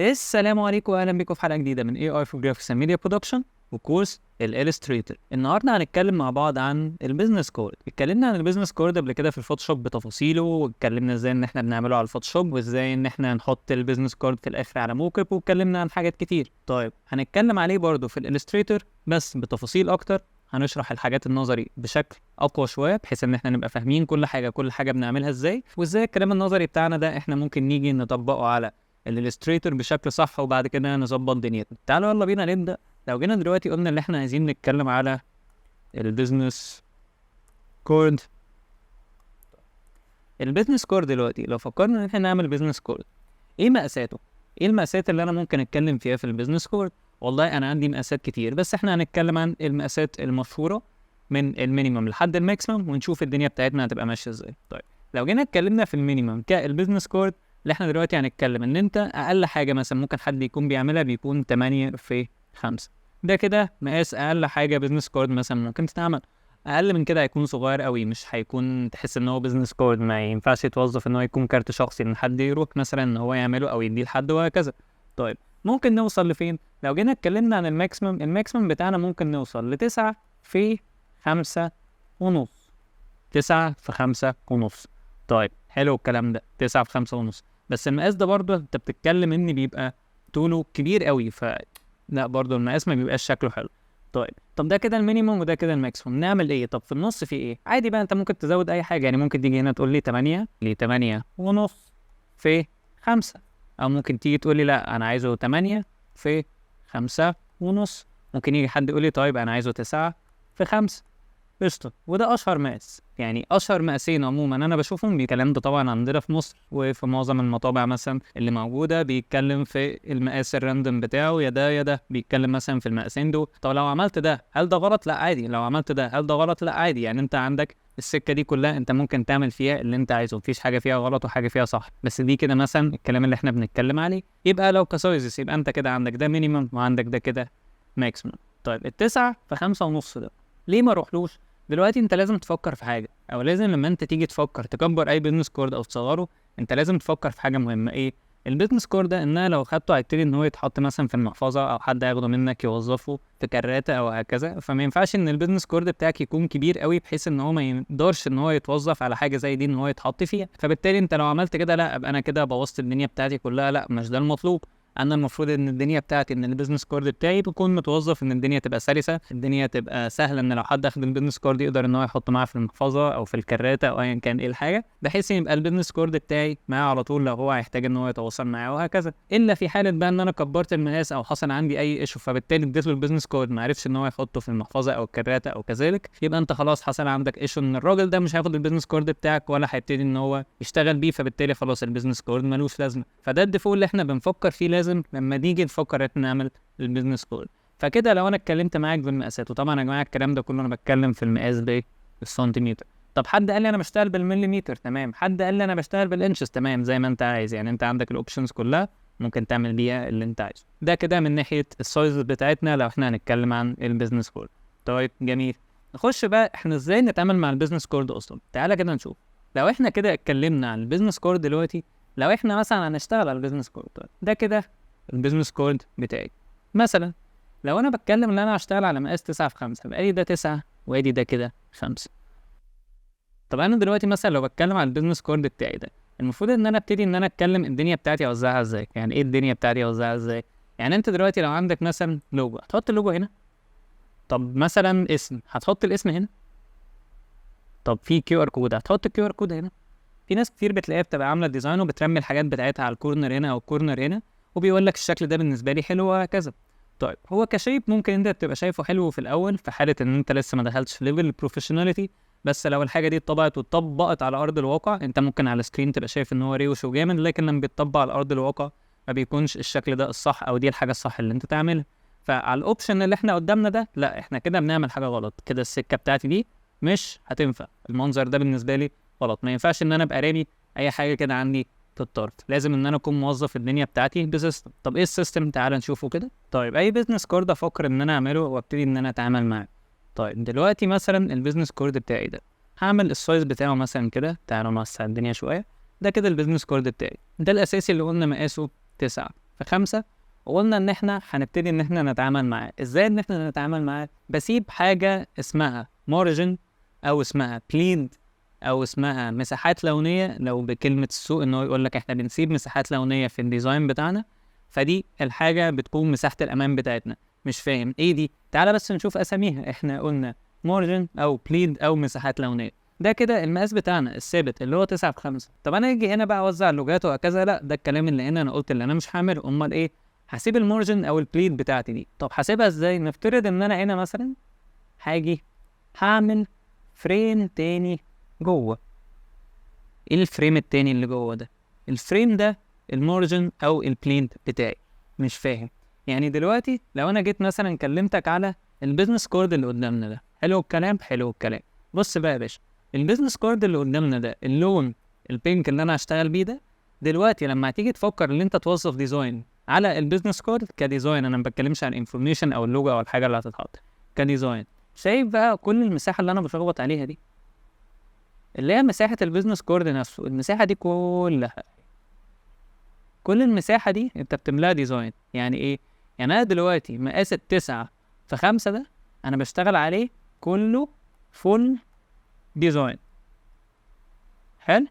السلام عليكم واهلا بكم في حلقه جديده من AI for Graphics and Media Production وكورس الالستريتور. النهارده هنتكلم مع بعض عن البيزنس كورد. اتكلمنا عن البيزنس كورد قبل كده في الفوتوشوب بتفاصيله، واتكلمنا ازاي ان احنا بنعمله على الفوتوشوب، وازاي ان احنا نحط البيزنس كورد في الاخر على موكب، واتكلمنا عن حاجات كتير. طيب هنتكلم عليه برضه في الالستريتور بس بتفاصيل اكتر. هنشرح الحاجات النظري بشكل اقوى شويه، بحيث ان احنا نبقى فاهمين كل حاجه بنعملها ازاي، وازاي الكلام النظري بتاعنا ده احنا ممكن نيجي نطبقه على الالستريتور بشكل صح، وبعد كده نظبط دنيتنا. تعالوا يلا بينا نبدأ. لو جينا دلوقتي قلنا ان احنا عايزين نتكلم على البيزنس كورد. البيزنس كورد دلوقتي لو فكرنا ان احنا نعمل بيزنس كورد، ايه مقاساته؟ ايه المقاسات اللي انا ممكن اتكلم فيها في البيزنس كورد؟ والله انا عندي مقاسات كتير، بس احنا هنتكلم عن المقاسات المشهورة من المينيمم لحد الماكسيمم، ونشوف الدنيا بتاعتنا هتبقى ماشية ازاي. طيب لو جينا اتكلمنا في المينيمم كالبيزنس كورد، اللي احنا دلوقتي هنتكلم ان انت اقل حاجه مثلا ممكن حد يكون بيعملها بيكون 8 في 5. ده كده مقاس اقل حاجه بزنس كورد مثلا ممكن تتعمل. اقل من كده هيكون صغير قوي، مش هيكون تحس ان هو بزنس كورد، ما ينفعش يتوظف ان هو يكون كارت شخصي ان حد يروح مثلا ان هو يعمله او يديه لحد وهكذا. طيب ممكن نوصل لفين؟ لو جينا اتكلمنا عن الماكسيمم، الماكسيمم بتاعنا ممكن نوصل ل9 في 5 ونص. 9 في 5 ونص. طيب حلو الكلام ده، 9 في 5 ونص. بس المقاس ده برضه انت بتتكلم ان بيبقى طوله كبير قوي، لا برضه المقاس ما بيبقاش شكله حلو. طب ده كده المينيموم وده كده الماكسيموم، نعمل ايه؟ طب في النص في ايه؟ عادي بقى، انت ممكن تزود اي حاجه، يعني ممكن تيجي هنا تقول لي 8 ل 8 ونص في 5، او ممكن تيجي تقول لي لا انا عايزه 8 في 5 ونص. ممكن يجي حد يقول لي طيب انا عايزه 9 في 5. قشطة. وده أشهر مقاس، يعني أشهر مقاسين عموما أنا بشوفهم. الكلام ده طبعا عندنا في مصر وفي معظم المطابع مثلا اللي موجودة بيتكلم في المقاس الراندوم بتاعه، يا ده يا ده، بيتكلم مثلا في المقاسين دول. طب لو عملت ده هل ده غلط؟ لا عادي. لو عملت ده هل ده غلط؟ لا عادي. يعني أنت عندك السكة دي كلها أنت ممكن تعمل فيها اللي أنت عايزه، مفيش حاجة فيها غلط وحاجة فيها صح. بس دي كده مثلا الكلام اللي إحنا بنتكلم عليه. يبقى لو كسايزز يبقى أنت كده عندك ده مينيمم وعندك ده كده ماكسيمم. طيب التسعة في 5 ونص ده ليه ما روحلوش؟ دلوقتي انت لازم تفكر في حاجه، او لازم لما انت تيجي تفكر تكبر اي بيزنس كورد او تصغره، انت لازم تفكر في حاجه مهمه. ايه البيزنس كورد ده؟ ان انا لو خدته هيبتدي ان هو يتحط مثلا في المحفظه، او حد هياخده منك يوظفه في كراته او هكذا. فما ينفعش ان البيزنس كورد بتاعك يكون كبير قوي بحيث ان هو ما يقدرش ان هو يتوظف على حاجه زي دي ان هو يتحط فيها. فبالتالي انت لو عملت كده لا ابقى انا كده بوظت الدنيا بتاعتي كلها، لا مش ده المطلوب. انا المفروض ان الدنيا بتاعتي، ان البيزنس كارد بتاعي بيكون متوظف، ان الدنيا تبقى سلسه، الدنيا تبقى سهله، ان لو حد اخد البيزنس كارد يقدر ان هو يحط معاه في المحفظه او في الكراته او ايا كان ايه الحاجه، بحيث يبقى البيزنس كارد بتاعي معاه على طول لو هو هيحتاج ان هو يتواصل معاه وهكذا. الا في حاله بقى ان انا كبرت المقاس او حصل عندي اي ايشو، فبالتالي اديت له البيزنس كارد ما عرفش ان هو يحطه في المحفظه او الكراته او كذلك، يبقى انت خلاص حصل عندك ايشو ان الراجل ده مش هياخد البيزنس كارد بتاعك ولا هيبتدي ان هو يشتغل بيه، فبالتالي خلاص البيزنس كارد ملوش لازمه. فده الديفول اللي احنا بنفكر فيه لازم لما نيجي نفكر ان نعمل البيزنس كود. فكده لو انا اتكلمت معاك بالمقاسات، وطبعا يا جماعه الكلام ده كله انا بتكلم في المقاس بالسنتيمتر. طب حد قال لي انا بشتغل بالمليمتر، تمام. حد قال لي انا بشتغل بالانشز، تمام. زي ما انت عايز، يعني انت عندك الاوبشنز كلها ممكن تعمل بيها اللي انت عايزه. ده كده من ناحيه السايز بتاعتنا لو احنا هنتكلم عن البيزنس كود. طيب جميل. نخش بقى احنا ازاي نتعامل مع البيزنس كورد اصلا. تعالى كده نشوف. لو احنا كده اتكلمنا عن البيزنس كورد دلوقتي، لو احنا مثلا هنشتغل على البيزنس كورد ده كده البيزنس كورد بتاعي. مثلا لو انا بتكلم ان انا هشتغل على مقاس 9 في 5، يبقى ادي ده 9 وادي ده كده 5. طب انا دلوقتي مثلا لو بتكلم على البيزنس كورد بتاعي ده، المفروض ان انا ابتدي ان انا اتكلم الدنيا بتاعتي اوزعها ازاي. يعني ايه الدنيا بتاعتي اوزعها ازاي؟ يعني انت دلوقتي لو عندك مثلا لوجو، هتحط اللوجو هنا. طب مثلا اسم، هتحط الاسم هنا. طب في كيو ار كود، هتحط الكيو ار كود هنا. في ناس كتير بتلاقيها بتبقى عامله ديزاين وبترمي الحاجات بتاعتها على الكورنر هنا او الكورنر هنا، وبيقول لك الشكل ده بالنسبه لي حلو وهكذا. طيب هو كشيب ممكن انت تبقى شايفه حلو في الاول، في حاله ان انت لسه ما دخلتش في ليفل البروفيشناليتي. بس لو الحاجه دي اتطبقت واتطبقت على ارض الواقع، انت ممكن على السكرين تبقى شايف ان هو روش وجامد، لكن لما بيتطبق على ارض الواقع ما بيكونش الشكل ده الصح، او دي الحاجه الصح اللي انت تعملها. فعلى الاوبشن اللي احنا قدامنا ده، لا احنا كده بنعمل حاجه غلط. كده السكه بتاعتي دي مش هتنفع. المنظر ده بالنسبه لي غلط. ما ينفعش ان انا ابقى رامي اي حاجه كده عندي في الطرف. لازم ان انا اكون موظف الدنيا بتاعتي بسيستم. طب ايه السيستم؟ تعال نشوفه كده. طيب اي بيزنس كارد افكر ان انا اعمله وابتدي ان انا اتعامل معاه. طيب دلوقتي مثلا البيزنس كارد بتاعي ده هعمل السايز بتاعه مثلا كده. تعالوا نوسع الدنيا شويه. ده كده البيزنس كارد بتاعي ده الاساسي اللي قلنا مقاسه 9 في 5، وقلنا ان احنا هنبتدي ان احنا نتعامل معاه. ازاي ان احنا نتعامل معاه؟ بسيب حاجه اسمها مارجن او اسمها بليد او اسمها مساحات لونيه، لو بكلمه السوق ان هو يقول لك احنا بنسيب مساحات لونيه في الديزاين بتاعنا، فدي الحاجه بتكون مساحه الامان بتاعتنا. مش فاهم ايه دي؟ تعالى بس نشوف اساميها. احنا قلنا مارجن او بليد او مساحات لونيه، ده كده المقاس بتاعنا الثابت اللي هو 9 في 5. طب انا اجي هنا بقى اوزع اللوجات وهكذا؟ لا، ده الكلام اللي هنا انا قلت اللي انا مش هعمله. امال ايه؟ هسيب المارجن او البليد بتاعتي دي. طب هسيبها ازاي؟ نفترض ان انا هنا مثلا هاجي هعمل فريم تاني جوه. ايه الفريم التاني اللي جوه ده؟ الفريم ده المارجن او البليد بتاعي. مش فاهم يعني. دلوقتي لو انا جيت مثلا كلمتك على البيزنس كارد اللي قدامنا ده، حلو الكلام، حلو الكلام. بص بقى يا باشا، البيزنس كارد اللي قدامنا ده اللون البينك اللي انا هشتغل بيه ده، دلوقتي لما هتيجي تفكر ان انت توظف ديزاين على البيزنس كارد كديزاين، انا ما بتكلمش عن انفورميشن او اللوجو او الحاجه اللي هتتحط، كديزاين. شايف بقى كل المساحه اللي انا بشخبط عليها دي اللي هي مساحه البيزنس كارد نفسه؟ المساحه دي كلها، كل المساحه دي انت بتملاها ديزاين. يعني ايه؟ يعني انا دلوقتي مقاس 9 في 5 ده انا بشتغل عليه كله فول ديزاين. حلو؟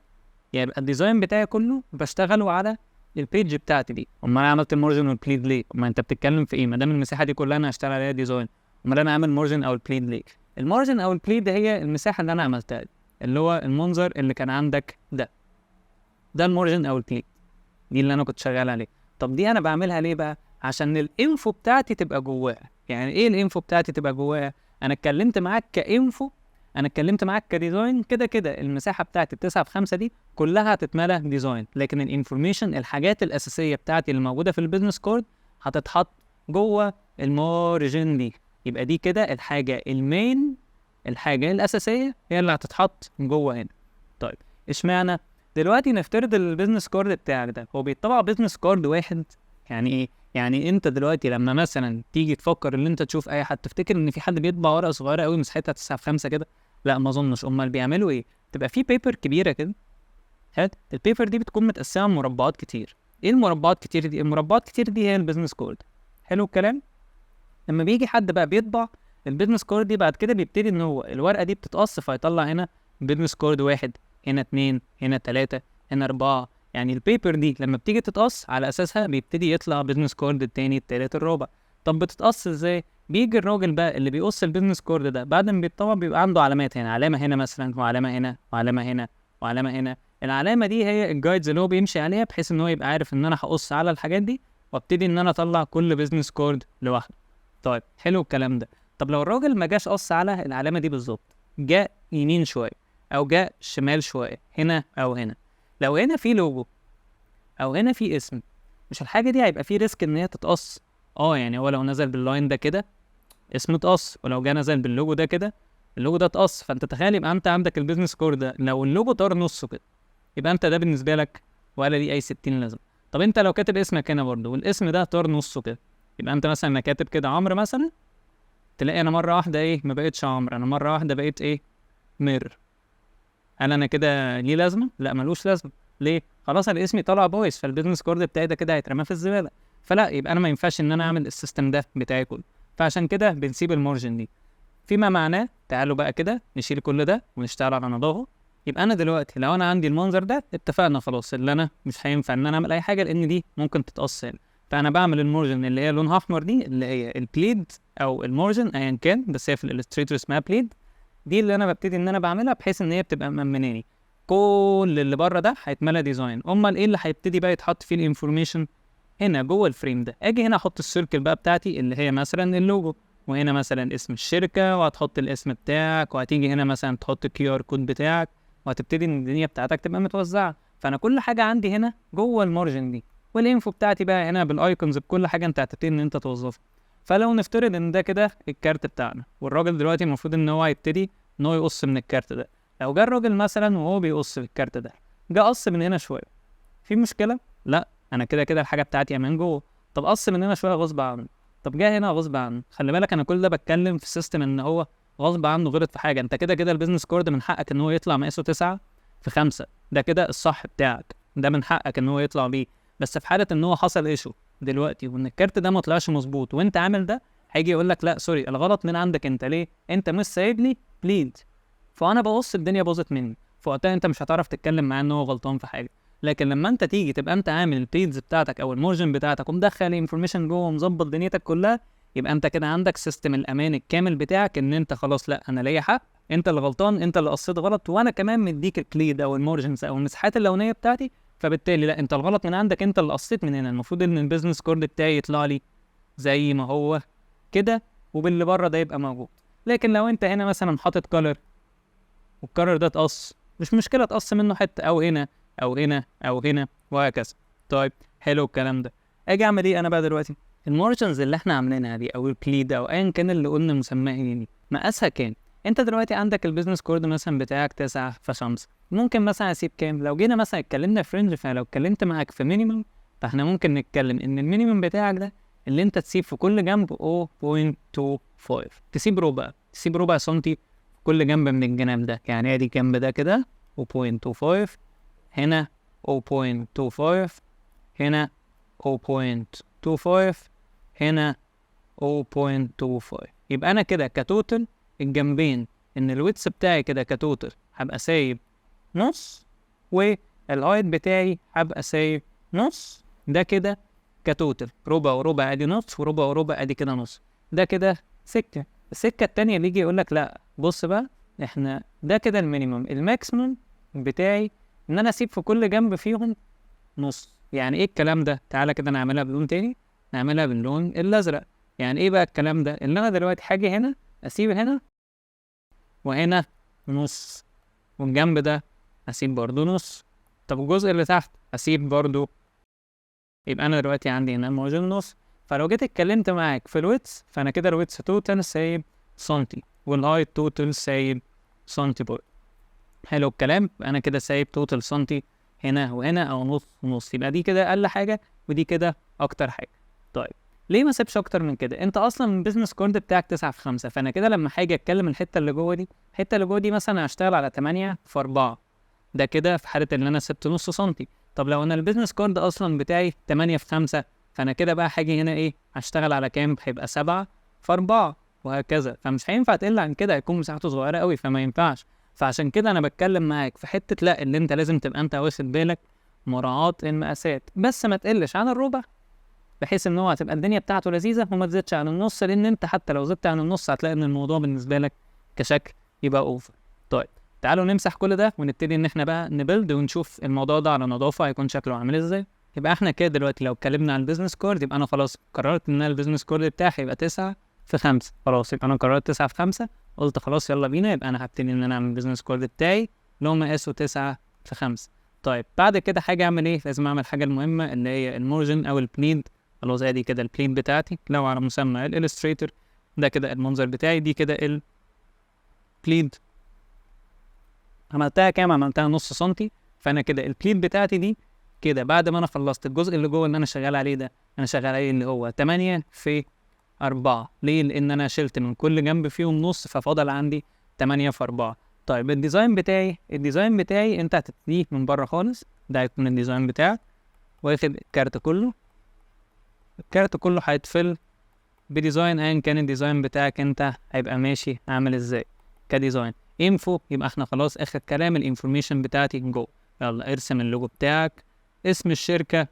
يبقى الديزاين بتاعي كله بشتغله على البيج بتاعتي دي. امال انا عملت المارجن والبليد ليه؟ امال انت بتتكلم في ايه؟ ما دام المساحه دي كلها انا هشتغل عليها ديزاين، امال انا عامل مارجن او البليد ليه؟ المارجن او البليد هي المساحه اللي انا عملتها دي، اللي هو المنظر اللي كان عندك ده المارجن او البليد، دي اللي انا كنت شغال عليه. طب دي انا بعملها ليه بقى؟ عشان الانفو بتاعتي تبقى جواها. يعني ايه الانفو بتاعتي تبقى جواها؟ انا اتكلمت معاك كانفو، انا اتكلمت معاك كديزاين، كده كده المساحه بتاعتي 9 في 5 دي كلها هتتملى ديزاين، لكن الانفورميشن الحاجات الاساسيه بتاعتي اللي موجوده في البيزنس كارد هتتحط جوه المارجن دي. يبقى دي كده الحاجه المين، الحاجه الاساسيه هي اللي هتتحط جوه هنا. طيب اشمعنى؟ دلوقتي نفترض البيزنس كارد بتاعك ده هو بيطبع بيزنس كارد واحد. يعني ايه؟ يعني انت دلوقتي لما مثلا تيجي تفكر ان انت تشوف اي حد، تفتكر ان في حد بيطبع ورقه صغيره قوي مساحتها 9 في 5 كده؟ لا ما اظنش. امال بيعملوا ايه؟ تبقى في بيبر كبيره كده. البيبر دي بتكون متقسمه مربعات كتير. ايه المربعات كتير دي؟ المربعات كتير دي هي البيزنس كارد. حلو الكلام. لما بيجي حد بقى بيطبع البيزنس كارد دي، بعد كده بيبتدي ان هو الورقه دي بتتقص، فيطلع هنا بيزنس كارد 1، هنا 2، هنا 3، هنا 4. يعني البيبر دي لما بتيجي تتقص على اساسها بيبتدي يطلع بيزنس كارد التاني، التالت، الرابع. طب بتتقص ازاي؟ بيجي الراجل بقى اللي بيقص البيزنس كارد ده بعد ما بيتطبع بيبقى عنده علامات هنا، علامه هنا مثلا، وعلامه هنا، وعلامه هنا، وعلامه هنا. العلامه دي هي الجايدز اللي هو بيمشي عليها، بحيث ان هو يبقى عارف ان انا هقص على الحاجات دي وابتدي ان انا اطلع كل بيزنس كارد لوحده. طيب حلو الكلام ده. طب لو الراجل ما جاش قص على العلامه دي بالظبط، جاء يمين شويه او جاء شمال شويه، هنا او هنا، لو هنا في لوجو او هنا في اسم، مش الحاجه دي هيبقى في ريسك ان هي تتقص؟ يعني هو لو نزل باللاين ده كده اسمه اتقص، ولو جه نزل باللوجو ده كده اللوجو ده اتقص. فانت تخيل يبقى انت عندك البيزنس كور ده لو اللوجو طار نصه كده، يبقى انت ده بالنسبه لك ولا ليه اي 60 لازمه. طب انت لو كاتب اسمك هنا برضه والاسم ده طار نصه كده، يبقى انت مثلا انا كاتب كده عمرو مثلا، تلاقي انا مره واحده ايه، ما بقتش عمرو، انا مره واحده بقيت ايه، مير. هل انا كده ليه لازمه؟ لا ملوش لازمه. ليه؟ خلاص انا اسمي طلع بويس، فالبيزنس كارد بتاعي ده كده هيترمى في الزباله. فلا، يبقى انا ما ينفعش ان انا اعمل السيستم ده بتاعي كله. فعشان كده بنسيب المارجن دي. فيما معناه تعالوا بقى كده نشيل كل ده ونشتغل على نظافه. يبقى انا دلوقتي لو انا عندي المنظر ده اتفقنا خلاص اللي انا مش هينفع ان انا اعمل اي حاجه لان دي ممكن تتقص هنا. فانا بعمل المارجن اللي هي لونها احمر دي، اللي هي البليد او المارجن ايا كان، بس هي في الالستريتور اسمها بليد. دي اللي انا ببتدي ان انا بعملها بحيث ان هي بتبقى مأمناني كل اللي بره ده هيتملى ديزاين. امال ايه اللي هيبتدي بقى يتحط فيه الانفورميشن؟ هنا جوه الفريم ده اجي هنا احط السيركل بقى بتاعتي اللي هي مثلا اللوجو، وهنا مثلا اسم الشركه، وهتحط الاسم بتاعك، وهتيجي هنا مثلا تحط الكيو ار كود بتاعك، وهتبتدي ان الدنيا بتاعتك تبقى متوزعه. فانا كل حاجه عندي هنا جوه المارجن دي، والانفو بتاعتي بقى هنا بالايكونز بكل حاجه انت هتبتدي ان انت توظفها. فلو نفترض ان ده كده الكارت بتاعنا، والراجل دلوقتي المفروض ان هو هيبتدي ان هو يقص من الكارت ده. لو جه الراجل مثلا وهو بيقص في الكارت ده جه قص من هنا شويه، في مشكله؟ لا، انا كده كده الحاجه بتاعتي امان جوه. طب قص من هنا شويه غصب عنه، طب جه هنا غصب عنه. خلي بالك انا كل ده بتكلم في سيستم ان هو غصب عنه غلط في حاجه. انت كده كده البيزنس كارد من حقك ان هو يطلع مقاسه 9 في 5، ده كده الصح بتاعك، ده من حقك ان هو يطلع بيه. بس في حاله ان هو حصل ايشو دلوقتي وان الكارت ده ما طلعش مظبوط وانت عامل ده، هيجي يقول لك لا سوري الغلط من عندك انت، ليه انت مش سايب لي بليد. فانا ببص الدنيا باظت مني، فوقتها انت مش هتعرف تتكلم معاه ان هو غلطان في حاجه. لكن لما انت تيجي تبقى انت عامل البليدز بتاعتك او المارجن بتاعتك ومدخل انفورميشن جوه ومظبط دنيتك كلها، يبقى انت كده عندك سيستم الامان الكامل بتاعك ان انت خلاص لا انا ليا حق، انت اللي غلطان، انت اللي قصيت غلط، وانا كمان مديك البليد او المارجنز او المساحات اللونيه بتاعتي، فبالتالي لا انت الغلط من عندك، انت اللي قصيت من هنا. المفروض ان البيزنس كورد بتاعي يطلع لي زي ما هو كده، وباللي بره ده يبقى موجود. لكن لو انت هنا مثلا حاطط كولر والكولر ده اتقص، مش مشكله تقص منه حته او هنا او هنا او هنا وهكذا. طيب حلو الكلام ده، اجي اعمل ايه انا بقى دلوقتي؟ المارجنز اللي احنا عاملينها دي او البليد او ايا كان اللي قلنا مسماها ايه دي، مقاسها كام؟ انت دلوقتي عندك البيزنس كورد مثلا بتاعك 9 في 5، ممكن مثلا اسيب كام؟ لو جينا مثلا اتكلمنا في رينج، فلو اتكلمت معاك في مينيمم، فاحنا ممكن نتكلم ان المينيمم بتاعك ده اللي انت تسيب في كل جنب 0.25، تسيب ربع سنتي في كل جنب من الجناب ده. يعني ادي جنب ده كده 0.25، هنا 0.25، هنا 0.25، هنا 0.25. يبقى انا كده كتوتل الجنبين ان الويتس بتاعي كده كتوتل هبقى سايب نص، والهايت بتاعي هبقى سايب نص. ده كده كتوتل ربع وربع ادي نص، وربع وربع ادي كده نص. ده كده سكه. السكه التانيه اللي يجي يقول لك لا بص بقى، احنا ده كده المينيمم، الماكسيمم بتاعي ان انا اسيب في كل جنب فيهم نص. يعني ايه الكلام ده؟ تعالى كده نعملها بلون تاني، نعملها باللون الازرق. يعني ايه بقى الكلام ده؟ ان انا دلوقتي حاجه هنا اسيب هنا وهنا نص، والجنب ده اسيب برضو نص، طب الجزء اللي تحت اسيب برضو. يبقى انا دلوقتي عندي هنا المارجن نص. فلو جيت اتكلمت معاك في الويتس، فانا كده الويتس توتال سايب سنتي، والهايت توتال سايب سنتي برضو. حلو الكلام، انا كده سايب توتال سنتي هنا وهنا او نص ونص. يبقى دي كده اقل حاجه ودي كده اكتر حاجه. طيب ليه ما سيبش اكتر من كده؟ انت اصلا البيزنس كورد بتاعك 9 في 5، فانا كده لما هاجي اتكلم الحته اللي جوه دي، الحته اللي جوه دي مثلا هشتغل على 8 في 4، ده كده في حاله ان انا سبت نص سنتي. طب لو انا البيزنس كورد اصلا بتاعي 8 في 5، فانا كده بقى هاجي هنا ايه، هشتغل على كام؟ هيبقى 7 في 4 وهكذا. فمش هينفع تقل عن كده، هيكون مساحته صغيره قوي فما ينفعش. فعشان كده انا بتكلم معاك في حته لا، اللي انت لازم تبقى انت واخد بالك مراعاه المقاسات، بس ما تقلش عن الربع، بحيث ان هو هتبقى الدنيا بتاعته لذيذه، وما تزيدش عن النص، لان انت حتى لو زدت عن النص هتلاقي ان الموضوع بالنسبه لك كشكل يبقى اوفر. طيب تعالوا نمسح كل ده ونبتدي ان احنا بقى نبلد ونشوف الموضوع ده على نظافه هيكون شكله عامل ازاي. يبقى احنا كده دلوقتي لو اتكلمنا عن البيزنس كورد، يبقى انا خلاص قررت ان البيزنس كورد بتاعي هيبقى 9 في 5. خلاص يبقى انا قررت 9 في 5، قلت خلاص يلا بينا، يبقى انا هبتدي ان انا اعمل البيزنس كورد بتاعي اللي هو مقاسه 9 في 5. طيب بعد كده حاجه اعمل ايه؟ لازم اعمل حاجه المهمه اللي هي المارجن او البليد. خلاص ادي كده البلين بتاعتي لو على مسمى الالستريتور، ده كده المنظر بتاعي، دي كده البليد. عملتها كام؟ عملتها نص سنتي. فانا كده البليد بتاعتي دي كده بعد ما انا خلصت الجزء اللي جوه اللي انا شغال عليه ده، انا شغال عليه اللي هو 8 في 4. ليه؟ لان انا شلت من كل جنب فيهم نص، ففضل عندي 8 في 4. طيب الديزاين بتاعي انت هتبتديه من بره خالص، ده هيكون الديزاين بتاعك. واخد الكارت كله هيتفل بديزاين ايا كان الديزاين بتاعك انت هيبقى ماشي عامل ازاي كديزاين. انفو، يبقى احنا خلاص اخر كلام الانفورميشن بتاعتي جوه. يلا ارسم اللوجو بتاعك، اسم الشركة،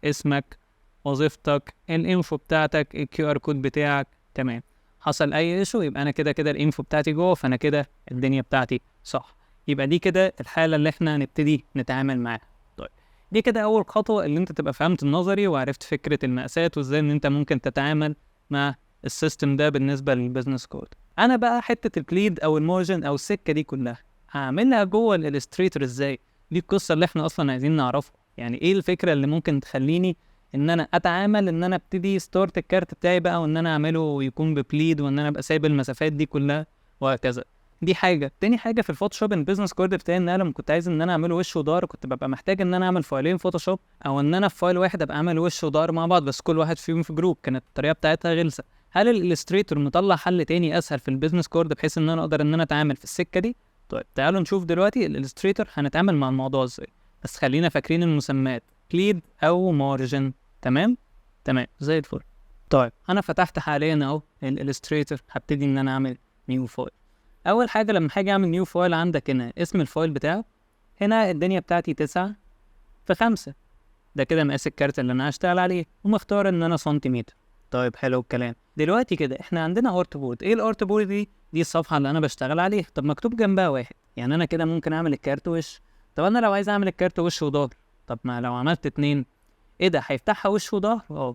اسمك، وظيفتك، الانفو بتاعتك، الكيو ار كود بتاعك. تمام. حصل اي ايشو يبقى انا كده الانفو بتاعتي جوه، فانا كده الدنيا بتاعتي صح. يبقى دي كده الحالة اللي احنا هنبتدي نتعامل معاها. طيب دي كده اول خطوة، اللي انت تبقى فهمت النظري وعرفت فكرة المقاسات وازاي ان انت ممكن تتعامل مع السيستم ده بالنسبة للبيزنس كود. انا بقى حتة البليد او المارجن او السكة دي كلها هعملها جوه الالستريتور ازاي؟ دي القصة اللي احنا اصلا عايزين نعرفها. يعني ايه الفكرة اللي ممكن تخليني ان انا اتعامل ان انا ابتدي ستارت الكارت بتاعي بقى، وان انا اعمله يكون ببليد، وان انا ابقى سايب المسافات دي كلها وهكذا. دي حاجه. تاني حاجه في الفوتوشوب البيزنس كورد بتاعي، ان انا لما كنت عايز ان انا اعمله وش وظهر، كنت ببقى محتاج ان انا اعمل فايلين فوتوشوب، او ان انا في فايل واحد ابقى اعمل وش وظهر مع بعض، بس كل واحد فيهم في جروب. كانت الطريقه بتاعتها غلسه. هل الالستريتور مطلع حل تاني اسهل في البيزنس كورد بحيث ان انا اقدر ان انا اتعامل في السكه دي؟ طيب تعالوا نشوف دلوقتي الالستريتور هنتعامل مع الموضوع ازاي. بس خلينا فاكرين المسميات، بليد او مارجن. تمام. تمام زي الفل. طيب انا فتحت حاليا اهو الالستريتور، هبتدي ان انا اعمل نيو فايل. اول حاجه لما هاجي اعمل نيو فايل، عندك هنا اسم الفايل بتاعه، هنا الدنيا بتاعتي 9 في 5، ده كده مقاس الكارت اللي انا هشتغل عليه، ومختار ان انا سنتيمتر. طيب حلو الكلام. دلوقتي كده احنا عندنا ارت بورد. ايه الارت بورد دي الصفحه اللي انا بشتغل عليها. طب مكتوب جنبها 1، يعني انا كده ممكن اعمل الكارت وش. طب انا لو عايز اعمل الكارت وش وظهر، طب ما لو عملت 2، ايه ده هيفتحها وش وظهر؟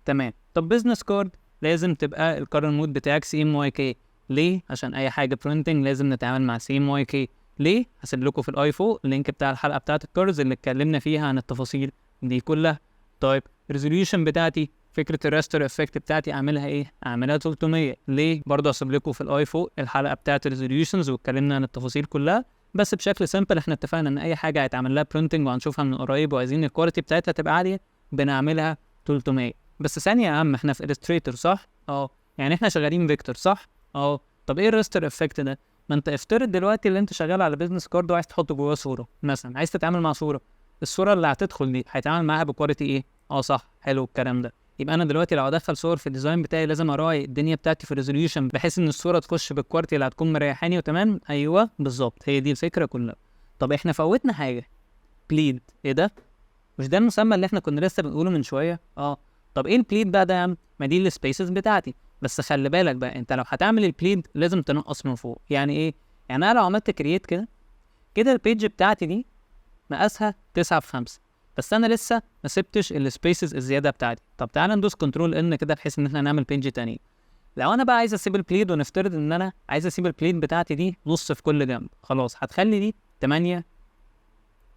تمام. طب بزنس كارد لازم تبقى الكارن مود بتاعك CMYK. ليه؟ عشان اي حاجه برينتنج لازم نتعامل مع CMYK. ليه؟ هسيب لكم في الاي فوق اللينك بتاع الحلقه بتاعه الكارز اللي اتكلمنا فيها عن التفاصيل دي كلها. طيب الريزوليوشن بتاعتي، فكره الراستر افكت بتاعتي اعملها ايه؟ اعملها 300. ليه؟ برضه هسيب لكم في الاي فوق الحلقه بتاعه الريزوليوشنز واتكلمنا عن التفاصيل كلها. بس بشكل سامبل احنا اتفقنا ان اي حاجه هيتعمل لها برينتنج وهنشوفها من قريب وعايزين الكواليتي بتاعتها تبقى عاليه، بنعملها 300. بس ثانيه يا عم، احنا في الستريتور صح؟ يعني احنا شغالين فيكتور صح؟ طب ايه الراستر افكت ده؟ ما انت افترض دلوقتي اللي انت شغال على بيزنس كارد وعايز تحط جواه صوره مثلا، عايز تتعامل مع صوره، الصوره اللي هتدخل دي هيتعامل معاها بكواليتي ايه؟ صح، حلو الكلام ده. يبقى انا دلوقتي لو ادخل صور في الديزاين بتاعي لازم اراعي الدنيا بتاعتي في الريزوليوشن بحيث ان الصوره تخش بالكواليتي اللي هتكون مريحاني وتمام. ايوه بالظبط، هي دي الفكره كلها. طب احنا فوتنا حاجه، بليد. ايه ده؟ مش ده المسمى اللي احنا كنا لسه بنقوله من شويه؟ طب ايه البليد بقى ده يا عم؟ ما دي السبيسز بتاعتي. بس خلي بالك بقى، انت لو هتعمل البليد لازم تنقص من فوق. يعني ايه؟ يعني انا لو عملت كرييت كده البيج بتاعتي دي مقاسها 9 في 5، بس انا لسه ما سبتش السبيسز الزياده بتاعتي. طب تعالى ندوس كنترول ان كده بحيث ان احنا نعمل بيج تاني. لو انا بقى عايز اسيب البليد، ونفترض ان انا عايز اسيب البليد بتاعتي دي نص في كل جنب، خلاص هتخلي دي 8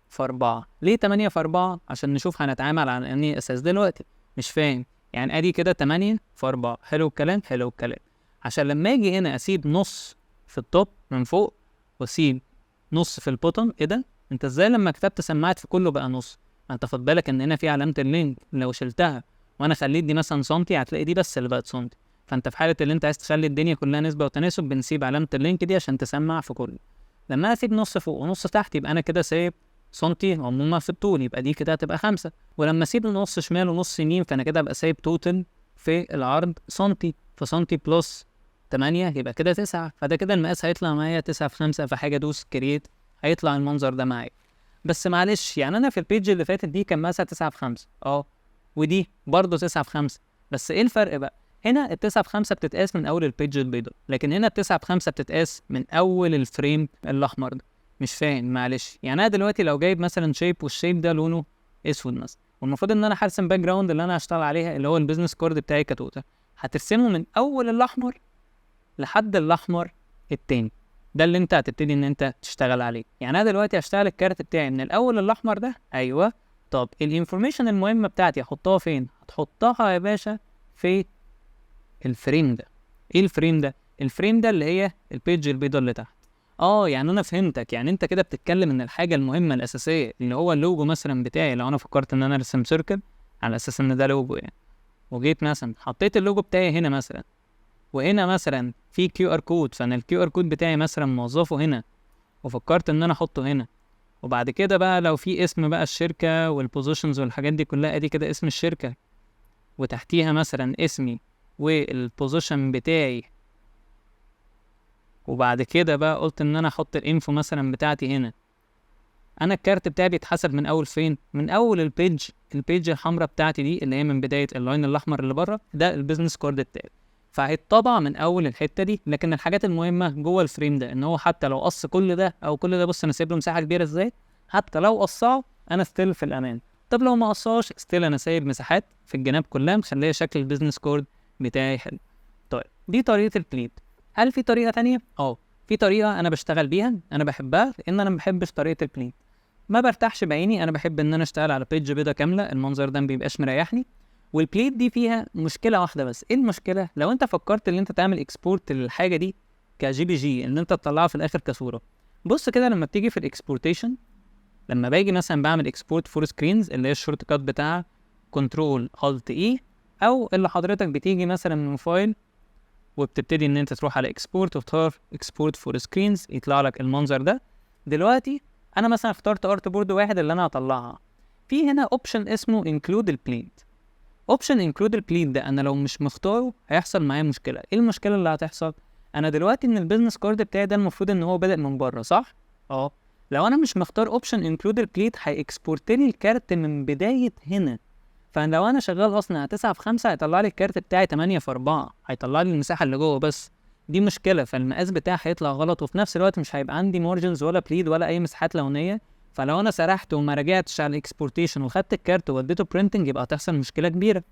في 4. ليه 8 في 4؟ عشان نشوف هنتعامل على انهي اساس دلوقتي. مش فاهم يعني. ادي كده 8 في 4. حلو الكلام، حلو الكلام. عشان لما اجي هنا اسيب نص في التوب من فوق واسيب نص في البوتوم، ايه ده؟ انت ازاي لما كتبت سماعات في كله بقى نص؟ ما انت خد بالك ان هنا في علامه اللينك، لو شلتها وانا خليت دي مثلا سنتي هتلاقي دي بس اللي بقت سنتي. فانت في حاله اللي انت عايز تخلي الدنيا كلها نسبه وتناسب بنسيب علامه اللينك دي عشان تسمع في كله. لما اسيب نص فوق ونص تحت يبقى انا كده سايب سنتي عموما في الطول، يبقى دي كده هتبقى 5. ولما اسيب نص شمال ونص يمين فانا كده ابقى سايب توتال في العرض سنتي، فسنتي بلس 8 يبقى كده 9. فده كده المقاس هيطلع معايا 9 في 5. فحاجه دوس كرييت هيطلع المنظر ده معايا. بس معلش يعني انا في البيج اللي فاتت دي كان مقاسها 9 في 5، ودي برضه 9 في 5. بس ايه الفرق بقى؟ هنا ال9 في 5 بتتقاس من اول البيج البيضاء، لكن هنا ال9 في 5 بتتقاس من اول الفريم الاحمر ده. مش فاهم معلش. يعني انا دلوقتي لو جايب مثلا شيب والشيب ده لونه اسود مثلا، والمفروض ان انا هرسم باك جراوند اللي انا هشتغل عليها اللي هو البيزنس كارد بتاعي كتوته، هترسمه من اول الاحمر لحد الاحمر التاني. ده اللي انت هتبتدي ان انت تشتغل عليه. يعني انا دلوقتي هشتغل الكارت بتاعي من الاول الاحمر ده. ايوه. طب الانفورميشن المهمه بتاعتي احطها فين؟ هتحطها يا باشا في الفريم ده. ايه الفريم ده؟ الفريم ده اللي هي البيج البيضاء اللي تحت. يعني انا فهمتك. يعني انت كده بتتكلم ان الحاجه المهمه الاساسيه اللي هو اللوجو مثلا بتاعي، لو انا فكرت ان انا ارسم سيركل على اساس ان ده لوجو يعني، وجيت مثلا حطيت اللوجو بتاعي هنا مثلا، وهنا مثلا في QR كود، فانا الQR كود بتاعي مثلا موظفه هنا وفكرت ان انا احطه هنا. وبعد كده بقى لو في اسم بقى الشركه والبوزيشنز والحاجات دي كلها، ادي كده اسم الشركه وتحتيها مثلا اسمي والبوزيشن بتاعي. وبعد كده بقى قلت ان انا احط الانفو مثلا بتاعتي هنا. انا الكارت بتاعي بيتحسب من اول فين؟ من اول البيج الحمراء بتاعتي دي اللي هي من بدايه اللاين الاحمر اللي بره ده البيزنس كارد بتاعي. فهيتطبع من اول الحته دي. لكن الحاجات المهمه جوه الفريم ده ان هو حتى لو قص كل ده او كل ده، بص انا سايب له مساحه كبيره ازاي، حتى لو قصاه انا ستيل في الامان. طب لو ما قصاش ستيل انا سايب مساحات في الجناب كلها مخليه شكل البيزنس كارد بتاعي حلو. طيب دي طريقه البليد. هل في طريقه تانية؟ في طريقه انا بشتغل بيها، انا بحبها، لان انا ما بحبش طريقه البليد. ما برتاحش بعيني. انا بحب ان انا اشتغل على بيج بيضه كامله، المنظر ده ما بيبقاش مريحني. والبليت دي فيها مشكله واحده بس. ايه المشكله؟ لو انت فكرت ان انت تعمل اكسبورت للحاجه دي كJPG ان انت تطلعها في الاخر كصوره، بص كده لما بتيجي في الاكسبورتيشن، لما باجي مثلا بعمل اكسبورت فور سكرينز اللي هي الشورت كات بتاعها كنترول الت اي، او اللي حضرتك بتيجي مثلا من فايل وبتبتدي ان انت تروح على اكسبورت وتختار اكسبورت فور سكرينز، يطلع لك المنظر ده. دلوقتي انا مثلا اخترت ارت بورد واحد اللي انا هطلعها. في هنا اوبشن اسمه انكلود البليت. اوبشن انكلود البليد ده انا لو مش مختاره هيحصل معايا مشكله. ايه المشكله اللي هتحصل؟ انا دلوقتي ان البيزنس كارد بتاعي ده المفروض ان هو بادئ من بره، صح؟ اه. لو انا مش مختار اوبشن انكلود البليد هيكسبورت لي الكارت من بدايه هنا. فلو انا شغال اصلا على 9/5 هيطلع لي الكارت بتاعي 8/4، هيطلع لي المساحه اللي جوه بس. دي مشكله، فالمقاس بتاعي هيطلع غلط، وفي نفس الوقت مش هيبقى عندي مارجنز ولا بليد ولا اي مساحات لونيه. فلو انا سرحت وما رجعتش على الاكسبورتيشن وخدت الكارت ووديته برينتنج يبقى هتحصل مشكله كبيره.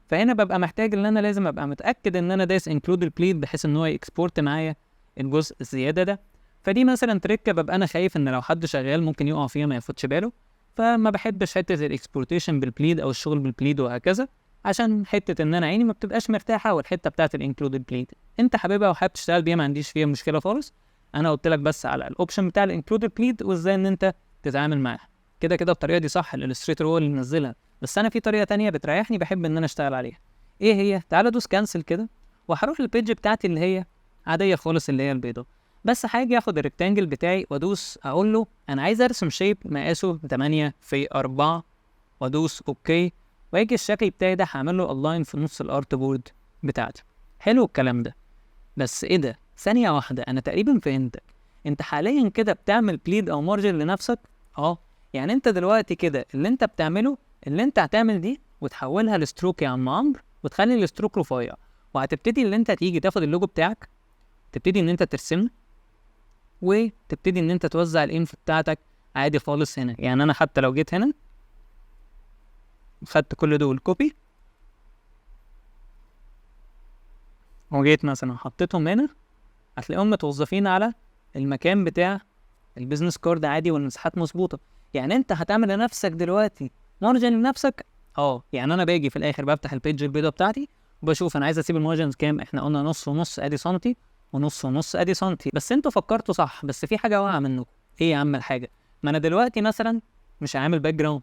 فهنا ببقى محتاج ان انا لازم ابقى متاكد ان انا دايس انكلود البليد بحيث ان هو يكسبورت معايا الجزء الزياده ده. فدي مثلا تريكه ببقى انا خايف ان لو حد شغال ممكن يقع فيها ما ياخدش باله. فما بحبش حته الاكسبورتيشن بالبليد او الشغل بالبليد وهكذا، عشان حته ان انا عيني ما بتبقاش مرتاحه، والحته بتاعه الانكلودد بليد انت حاببها وحابب تشتغل بيها ما عنديش فيها مشكله خالص. انا قلت لك بس على الاوبشن بتاع الانكلودد بليد وازاي ان انت تتعامل معاها. كده كده الطريقه دي صح، الالستريتور هو اللي منزلها، بس انا في طريقه تانية بتريحني بحب ان انا اشتغل عليها. ايه هي؟ تعالى دوس كانسل كده، وهروح للبيج بتاعتي اللي هي عاديه خالص اللي هي البيضه. بس هاجي اخد الريكتانجل بتاعي وادوس اقول له انا عايز ارسم شيب مقاسه 8/4، وادوس اوكي. واجي الشكل بتاعي ده هعمل له الاين في نص الارت بورد بتاعتي. حلو الكلام ده. بس ايه ده؟ ثانيه واحده، انا تقريبا فهمتك. انت حاليا كده بتعمل بليد او مارجن لنفسك؟ اه. يعني انت دلوقتي كده اللي انت بتعمله، اللي انت هتعمل دي وتحولها لستروك يا عم عمرو، وتخلي الستروك رفيع، وهتبتدي اللي انت تيجي تاخد اللوجو بتاعك، تبتدي ان انت ترسمه، وتبتدي ان انت توزع الانفو بتاعتك عادي خالص هنا. يعني انا حتى لو جيت هنا خدت كل دول كوبي، وجيت مثلا حطيتهم هنا، هتلاقيهم متوظفين على المكان بتاع البيزنس كارد عادي والمساحات مظبوطه. يعني انت هتعمل لنفسك دلوقتي مارجن لنفسك. اه. يعني انا باجي في الاخر بفتح البيج البيضاء بتاعتي وبشوف انا عايز اسيب المارجنز كام. احنا قلنا نص ونص ادي سنتي، ونص ونص ادي سنتي. بس انتوا فكرتوا صح، بس في حاجه واقعه منكم. ايه يا عم الحاجه؟ ما انا دلوقتي مثلا مش عامل باك جراوند.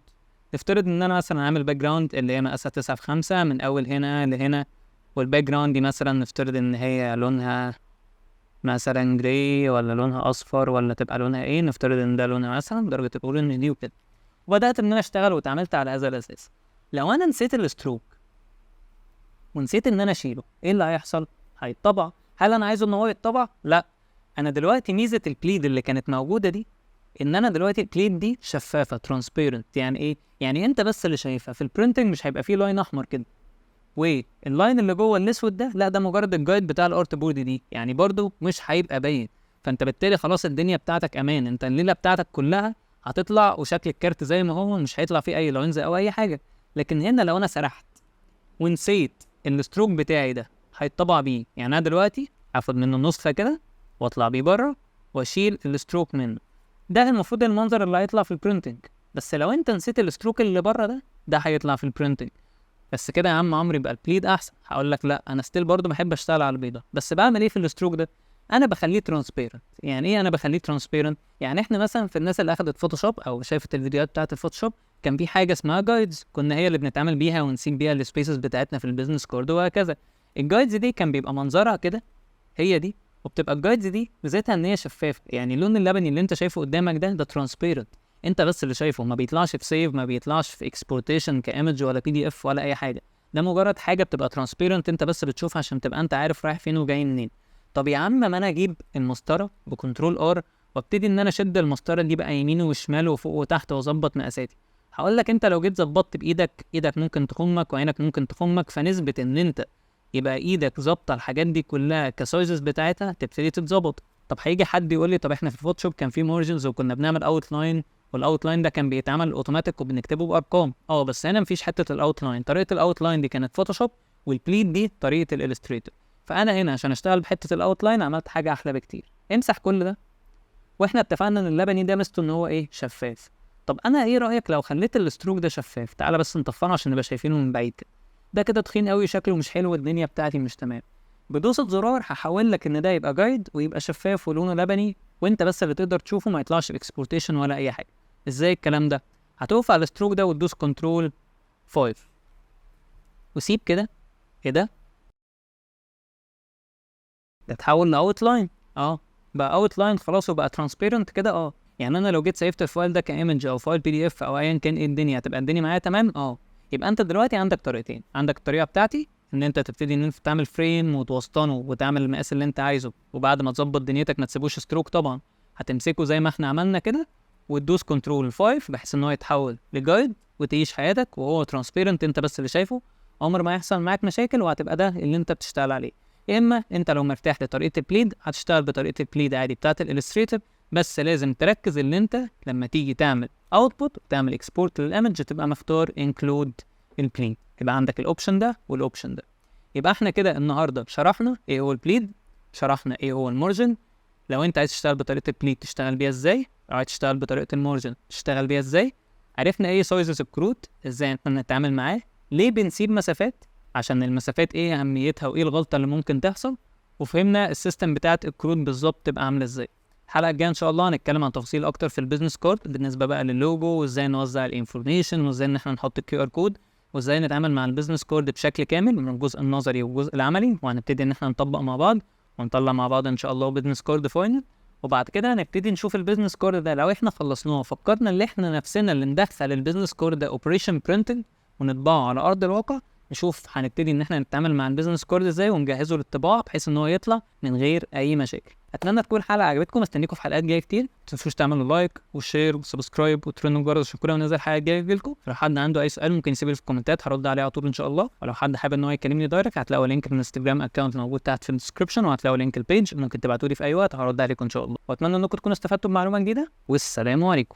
نفترض ان انا مثلا عامل باك جراوند اللي هي مقاسها 9/5 من اول هنا لهنا، والباك جراوند دي مثلا نفترض ان هي لونها مثلا جراي، ولا لونها اصفر، ولا تبقى لونها ايه. نفترض ان ده لونها مثلا درجه الاورنج دي وكده. وبدات ان انا اشتغل واتعاملت على هذا الاساس. لو انا نسيت الستروك ونسيت ان انا اشيله، ايه اللي هيحصل؟ هيتطبع. هل انا عايزه ان هو يتطبع؟ لا. انا دلوقتي ميزه البليد اللي كانت موجوده دي ان انا دلوقتي البليد دي شفافه ترانسبيرنت. يعني ايه؟ يعني انت بس اللي شايفها. في البرينتنج مش هيبقى فيه لاين احمر كده، واللاين اللي جوه الاسود ده لا، ده مجرد الجايد بتاع الارت بورد دي، يعني برضو مش هيبقى باين. فانت بالتالي خلاص الدنيا بتاعتك امان، انت الليله بتاعتك كلها هتطلع وشكل الكارت زي ما هو، مش هيطلع فيه اي لاينز او اي حاجه. لكن هنا لو انا سرحت ونسيت الستروك بتاعي ده هيتطبع بيه. يعني انا دلوقتي هاخد منه نسخه كده واطلع بيه بره واشيل الستروك منه. ده المفروض المنظر اللي هيطلع في البرينتنج. بس لو انت نسيت الستروك اللي بره ده هيطلع في البرينتنج. بس كده يا عم عمرو يبقى البليد احسن. هقول لك لا، انا ستيل برضه بحب اشتغل على البيضه. بس بعمل ايه في الستروك ده؟ انا بخليه ترانسبيرنت. يعني ايه انا بخليه ترانسبيرنت؟ يعني احنا مثلا في الناس اللي اخدت فوتوشوب او شافت الفيديوهات بتاعت الفوتوشوب، كان في حاجه اسمها جايدز، كنا هي اللي بنتعامل بيها ونسيب بيها السبيسز بتاعتنا في البيزنس كارد وهكذا. الجايدز دي كان بيبقى منظرها كده، هي دي. وبتبقى الجايدز دي ميزتها ان هي شفافه. يعني اللون اللبني اللي انت شايفه قدامك ده ترانسبيرنت، انت بس اللي شايفه، ما بيطلعش في سيف، ما بيطلعش في اكسبورتيشن كايمج ولا بي دي اف ولا اي حاجه. ده مجرد حاجه بتبقى ترانسبيرنت، انت بس بتشوفها عشان تبقى انت عارف رايح فين وجاي منين. طب يا عم ما انا اجيب المسطره بكنترول ار وابتدي ان انا اشد المسطره دي بقى يمين وشمال وفوق وتحت واظبط مقاساتي. هقول لك انت لو جيت ظبطت بايدك، ايدك ممكن تخمك وعينك ممكن تخمك، فنسبه ان انت يبقى ايدك ظابطه الحاجات دي كلها كسايزز بتاعتها تبتدي تتظبط. طب هيجي حد يقول لي طب احنا في الفوتوشوب كان في مارجنز وكنا بنعمل اوت لاين، والاوت لاين ده كان بيتعمل اوتوماتيك وبنكتبه بارقام. بس هنا مفيش حته الاوت لاين. طريقه الاوت لاين دي كانت فوتوشوب، والبليد دي طريقه الالستريتور. فانا هنا عشان اشتغل بحته الاوت لاين عملت حاجه احلى بكتير. امسح كل ده. واحنا اتفقنا ان اللبني ده ميزته ان هو ايه؟ شفاف. طب انا ايه رايك لو خليت الستروك ده شفاف؟ تعالى بس نطفره عشان نبقى شايفينه من بعيد كده. ده كده تخين قوي، شكله مش حلو، الدنيا بتاعتي مش تمام. بدوسة زرار هحول لك ان ده يبقى جايد ويبقى شفاف ولونه لبني، وانت بس اللي تقدر تشوفه، ما يطلعش اكسبورتيشن ولا اي حاجه. ازاي الكلام ده؟ هتقف على الستروك ده وتدوس كنترول 5 وسيب كده. ايه ده؟ ده اتحول لاوت لاين. بقى اوت لاين خلاص وبقى ترانسبيرنت كده. يعني انا لو جيت سيفت الفايل ده كايمج او فايل بي دي اف او ايا كان، ايه الدنيا هتبقى الدنيا معايا تمام. يبقى انت دلوقتي عندك طريقتين. عندك الطريقه بتاعتي ان انت تبتدي ان انت تعمل فريم وتوسطنه وتعمل المقاس اللي انت عايزه، وبعد ما تظبط دنيتك ما تسيبوش ستروك طبعا، هتمسكه زي ما احنا عملنا كده وتدوس كنترول 5 بحيث ان هو يتحول لجايد وتعيش حياتك وهو ترانسبيرنت، انت بس اللي شايفه، عمر ما يحصل معاك مشاكل وهتبقى ده اللي انت بتشتغل عليه. يا اما انت لو مرتاح لطريقه البليد هتشتغل بطريقه البليد عادي بتاعه الالستريتور، بس لازم تركز ان انت لما تيجي تعمل اوتبوت وتعمل اكسبورت للايمج تبقى مختار انكلود البليد، يبقى عندك الاوبشن ده والاوبشن ده. يبقى احنا كده النهارده شرحنا ايه هو البليد، شرحنا ايه هو المارجن. لو انت عايز تشتغل بطريقه البليد تشتغل بيها ازاي، لو عايز تشتغل بطريقه المارجن تشتغل بيها ازاي. عرفنا ايه سايزز الكروت، ازاي احنا نتعامل معاه، ليه بنسيب مسافات، عشان المسافات ايه اهميتها وايه الغلطه اللي ممكن تحصل، وفهمنا السيستم بتاعت الكروت بالظبط تبقى عامله ازاي. الحلقه الجايه ان شاء الله هنتكلم عن تفاصيل اكتر في البيزنس كارد بالنسبه بقى للوجو، وازاي نوزع الانفورميشن، وازاي ان احنا نحط الكيو ار كود، وازاي نتعامل مع البيزنس كارد بشكل كامل من الجزء النظري والجزء العملي، وهنبتدي ان احنا نطبق مع بعض ونطلع مع بعض ان شاء الله بيزنس كارد فاينل. وبعد كده هنبتدي نشوف البيزنس كارد ده لو احنا خلصناه فكرنا ان احنا نفسنا اللي ندخل البيزنس كارد ده اوبريشن برينتنج ونطبعه على ارض الواقع، نشوف هنبتدي ان احنا نتعامل مع البيزنس كارد ازاي ونجهزه للطباعه بحيث ان هو يطلع من غير اي مشاكل. اتمنى تكون الحلقه عجبتكم، استنيكم في حلقات جايه كتير، ما تنسوش تعملوا لايك وشير وسبسكرايب وترنوا الجرس عشان كل ما ننزل حلقه جايه تجيلكم. لو حد عنده اي سؤال ممكن يسيبه لي في الكومنتات هرد عليه على طول ان شاء الله، ولو حد حابب ان هو يكلمني دايركت هتلاقوا لينك الانستجرام اكونت موجود تحت في الديسكربشن، وهتلاقوا لينك البيج ممكن تبعتوا لي في اي وقت هرد عليكم ان شاء الله. واتمنى انكم تكونوا استفدتوا بمعلومه جديده، والسلام عليكم.